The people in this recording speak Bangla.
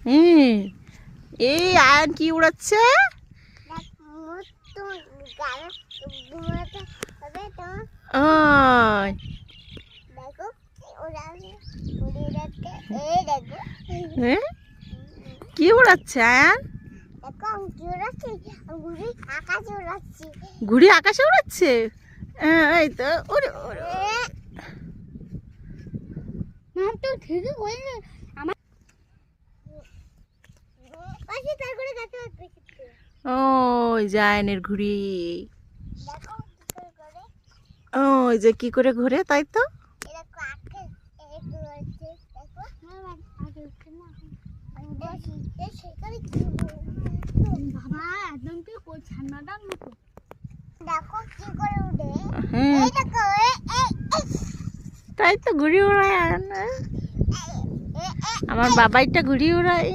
হুম, এই আয়ন কি উড়াচ্ছে? ওই হ্যাঁ, কি উড়াচ্ছে আয়ান? ঘুড়ি আকাশে উড়াচ্ছে। এই তো ওরে ওরে। ওই যে আয়নের ঘুড়ি। ওই যে কি করে ঘুরে, তাই তো। হ্যাঁ, তাই তো ঘুড়ি উড়ায় আয়ন। আমার বাবাইটা ঘুড়ি উড়ায়।